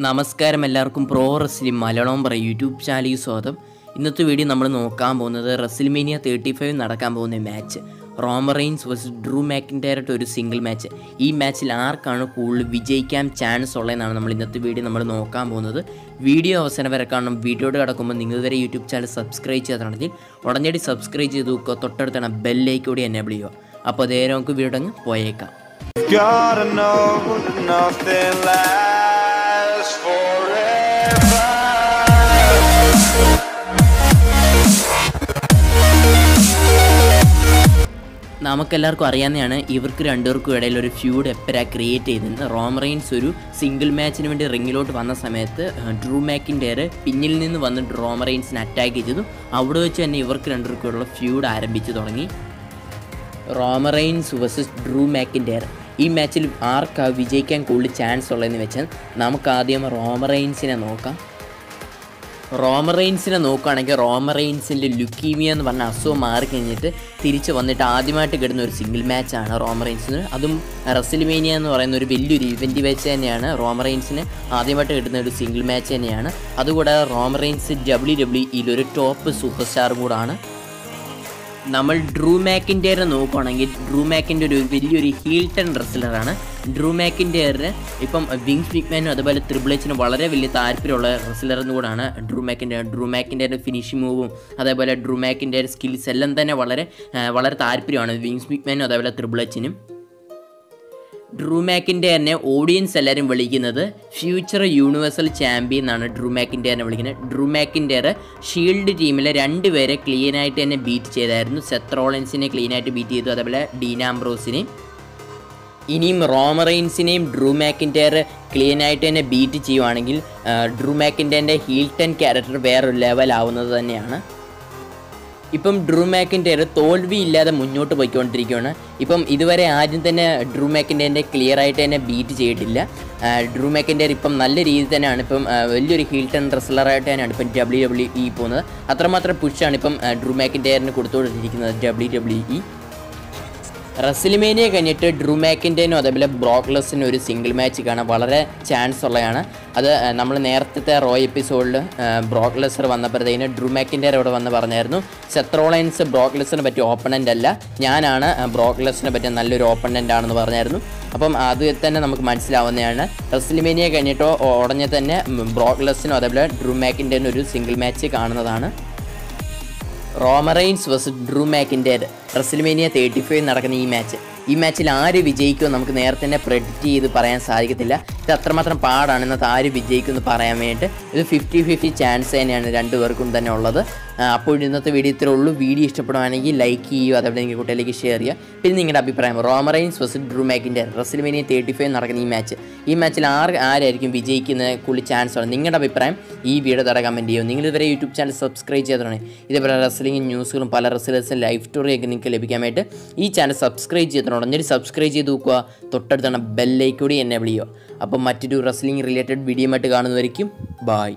നമസ്കാരം എല്ലാവർക്കും pro wrestling Malayalam പറയും യൂട്യൂബ് ചാനലിൽ സ്വാഗതം. ഇന്നത്തെ വീഡിയോ നമ്മൾ നോക്കാൻ പോകുന്നത് റെസിൽമേനിയ 35 നടക്കാൻ പോകുന്ന match Roman Reigns versus Drew മാക്കിൻടയറായിട്ട് ഒരു സിംഗിൾ മാച്ച്. ഈ മാച്ചിൽ ആർക്കാണ് കൂടുതൽ വിജയിക്കാൻ ചാൻസ് ഉള്ളതെന്നാണ് നമ്മൾ ഇന്നത്തെ വീഡിയോ നമ്മൾ നോക്കാൻ പോകുന്നത്. വീഡിയോ അവസാനം വരെ കാണണം. വീഡിയോയുടെ കിടക്കുമ്പോൾ നിങ്ങൾ വരെ യൂട്യൂബ് ചാനൽ സബ്സ്ക്രൈബ് ചെയ്തിട്ടുണ്ടെങ്കിൽ ഉടനടി സബ്സ്ക്രൈബ് ചെയ്ത് നോക്കുക. തൊട്ടടുത്താണ് ബെല്ലൈക്കൻ കൂടി എനേബിൾ ചെയ്യുക. അപ്പോൾ അതേ നമുക്ക് വീഡിയോ അങ്ങ് പോയേക്കാം. നമുക്കെല്ലാവർക്കും അറിയാവുന്നതാണ് ഇവർക്ക് രണ്ടുപേർക്കും ഇടയിൽ ഒരു ഫ്യൂഡ് എപ്പോഴാണ് ക്രിയേറ്റ് ചെയ്തത്. റോമൻ റെയിൻസ് ഒരു സിംഗിൾ മാച്ചിന് വേണ്ടി റിങ്ങിലോട്ട് വന്ന സമയത്ത് ഡ്രൂ മാക്കിൻടയർ പിന്നിൽ നിന്ന് വന്ന് റോമൻ റെയിൻസിനെ അറ്റാക്ക് ചെയ്തു. അവിടെ വെച്ച് തന്നെ ഇവർക്ക് രണ്ടുപേർക്കുള്ള ഫ്യൂഡ് ആരംഭിച്ചു തുടങ്ങി. Roman Reigns versus Drew McIntyre. ഈ മാച്ചിൽ ആർക്കാണ് വിജയിക്കാൻ കൂടുതൽ ചാൻസ് ഉള്ളതെന്ന് വെച്ചാൽ നമുക്ക് ആദ്യം റോമൻ റെയിൻസിനെ നോക്കാം. റോമൻ റെയിൻസിനെ നോക്കുകയാണെങ്കിൽ റോമൻ റെയിൻസിൻ്റെ ലുക്കീമിയ എന്ന് പറഞ്ഞ അസുഖം മാറി കഴിഞ്ഞിട്ട് തിരിച്ച് വന്നിട്ട് ആദ്യമായിട്ട് കിട്ടുന്ന ഒരു സിംഗിൾ മാച്ചാണ് റോമൻ റെയിൻസിന്. അതും റെസിൽമേനിയ എന്ന് പറയുന്ന ഒരു വലിയൊരു ഇവൻറ്റ് വെച്ച് തന്നെയാണ് റോമൻ റെയിൻസിന് ആദ്യമായിട്ട് കിട്ടുന്ന ഒരു സിംഗിൾ മാച്ച് തന്നെയാണ്. അതുകൂടാതെ റോമൻ റെയിൻസ് WWE ഒരു ടോപ്പ് സൂപ്പർ സ്റ്റാർ കൂടാണ്. നമ്മൾ ഡ്രൂ മാക്കിൻടയറെ നോക്കുകയാണെങ്കിൽ ഡ്രൂ മാക്കിൻ്റെ ഒരു വലിയൊരു ഹീൽ ടൺ റെസ്ലറാണ്. ഡ്രൂ മാക്കിൻടയറിന് ഇപ്പം വിങ്സ് മിക്മാനും അതുപോലെ ട്രിപ്പിൾ എച്ചിനും വളരെ വലിയ താല്പര്യമുള്ള റെസ്ലർ എന്നുകൂടാണ് ഡ്രൂ മാക്കിൻടയർ. ഡ്രൂ മാക്കിൻടയറിൻ്റെ ഫിനിഷിംഗ് മൂവും അതേപോലെ ഡ്രൂ മാക്കിൻടയർ സ്കിൽസ് എല്ലാം തന്നെ വളരെ താല്പര്യമാണ് വിങ്സ് മിക്മാനും അതേപോലെ ട്രിപ്പിൾ എച്ചിനും. ഡ്രൂ മാക്കിൻടയറിനെ ഓഡിയൻസ് എല്ലാവരും വിളിക്കുന്നത് ഫ്യൂച്ചർ യൂണിവേഴ്സൽ ചാമ്പ്യൻ എന്നാണ് ഡ്രൂ മാക്കിൻടയറിനെ വിളിക്കുന്നത്. ഡ്രൂ മാക്കിൻടയർ ഷീൽഡ് ടീമിലെ രണ്ടുപേരെ ക്ലീനായിട്ട് തന്നെ ബീറ്റ് ചെയ്തായിരുന്നു. സെത്ത് റോളിൻസിനെ ക്ലീനായിട്ട് ബീറ്റ് ചെയ്തു, അതേപോലെ ഡീൻ ആംബ്രോസിനെയും. ഇനിയും റോമൻ റെയിൻസിനെയും ഡ്രൂ മാക്കിൻടയർ ക്ലീനായിട്ട് തന്നെ ബീറ്റ് ചെയ്യുവാണെങ്കിൽ ഡ്രൂ മാക്കിൻടയറിൻ്റെ ഹീൽ ടൺ ക്യാരക്ടർ വേറൊരു ലെവലാവുന്നത് തന്നെയാണ്. ഇപ്പം ഡ്രൂ മാക്കിൻടയർ തോൽവിയില്ലാതെ മുന്നോട്ട് പോയിക്കൊണ്ടിരിക്കുകയാണ്. ഇപ്പം ഇതുവരെ ആരും തന്നെ ഡ്രൂ മാക്കിൻടയറിൻ്റെ ക്ലിയർ ആയിട്ട് തന്നെ ബീറ്റ് ചെയ്തിട്ടില്ല. ഡ്രൂ മാക്കിൻടയർ ഇപ്പം നല്ല രീതിയിൽ തന്നെയാണ് ഇപ്പം വലിയൊരു ഹീൽ ടൺ റെസ്ലറായിട്ട് തന്നെയാണ് ഇപ്പം WWE പോകുന്നത്. അത്രമാത്രം പുഷാണ് ഇപ്പം ഡ്രൂ മാക്കിൻടയറിന് കൊടുത്തുകൊണ്ടിരിക്കുന്നത് WWE. റെസിൽമേനിയ കഴിഞ്ഞിട്ട് ഡ്രൂ മാക്കിൻടയറിനും അതേപോലെ ബ്രോക്ക് ലെസ്നറിനും ഒരു സിംഗിൾ മാച്ച് കാണാൻ വളരെ ചാൻസ് ഉള്ളതാണ്. അത് നമ്മൾ നേരത്തെ റോ എപ്പിസോഡിൽ ബ്രോക്ക് ലെസ്നർ വന്നപ്പോഴത്തേന് ഡ്രൂ മാക്കിൻടയർ ഇവിടെ വന്ന് പറഞ്ഞായിരുന്നു സെത്ത് റോളിൻസ് ബ്രോക്ക് ലെസ്നറിനെ പറ്റിയ ഓപ്പണൻ്റ് അല്ല, ഞാനാണ് ബ്രോക്ക് ലെസ്നറിനെ പറ്റിയ നല്ലൊരു ഓപ്പണൻ്റ് ആണെന്ന് പറഞ്ഞായിരുന്നു. അപ്പം അത് തന്നെ നമുക്ക് മനസ്സിലാവുന്നതാണ്. റെസിൽമേനിയ കഴിഞ്ഞിട്ടോ ഉടനെ തന്നെ ബ്രോക്ക് ലെസ്നറും അതേപോലെ ഡ്രൂ മാക്കിൻടയറിനും ഒരു സിംഗിൾ മാച്ച് കാണുന്നതാണ്. Roman Reigns versus Drew McIntyre WrestleMania 35 നടക്കുന്ന ഈ മാച്ചിൽ ആര് വിജയിക്കുമെന്ന് നമുക്ക് നേരത്തെ തന്നെ പ്രെഡിക്റ്റ് ചെയ്ത് പറയാൻ സാധിക്കത്തില്ല. ഇത് അത്രമാത്രം പാടാണ് ഇന്നത്തെ ആര് വിജയിക്കുമെന്ന് പറയാൻ വേണ്ടിയിട്ട്. ഇത് 50-50 ചാൻസ് തന്നെയാണ് രണ്ടുപേർക്കും തന്നെ ഉള്ളത്. അപ്പോൾ ഇന്നത്തെ വീഡിയോ ഇത്രേ ഉള്ളൂ. വീഡിയോ ഇഷ്ടപ്പെടുവാണെങ്കിൽ ലൈക്ക് ചെയ്യുക, അതേപോലെ നിങ്ങൾ കുട്ടികളിലേക്ക് ഷെയർ ചെയ്യുക. പിന്നെ നിങ്ങളുടെ അഭിപ്രായം Roman Reigns versus Drew McIntyre WrestleMania 35 നടക്കുന്ന ഈ മാച്ചിൽ ആരായിരിക്കും വിജയിക്കുന്നത് കൂടുതൽ ചാൻസ് ആണ്? നിങ്ങളുടെ അഭിപ്രായം ഈ വീഡിയോ തട കമൻറ്റ് ചെയ്യുക. നിങ്ങൾ ഇതുവരെ യൂട്യൂബ് ചാനൽ സബ്സ്ക്രൈബ് ചെയ്തിട്ടാണ് ഇതേപോലെ റെസ്ലിംഗ് ന്യൂസുകളും പല റെസ്ലേഴ്സും ലൈഫ് സ്റ്റോറിയൊക്കെ നിങ്ങൾക്ക് ലഭിക്കാൻ വേണ്ടി ഈ ചാനൽ സബ്സ്ക്രൈബ് ചെയ്തിട്ടുണ്ട്. എന്നിട്ട് സബ്സ്ക്രൈബ് ചെയ്ത് നോക്കുക. തൊട്ടടുത്താണ് ബെല്ലൈക്കൻ കൂടി എനേബിൾ ചെയ്യുക. അപ്പം മറ്റൊരു റെസ്ലിംഗ് റിലേറ്റഡ് വീഡിയോ ആയിട്ട് കാണുന്നതായിരിക്കും. ബായ്.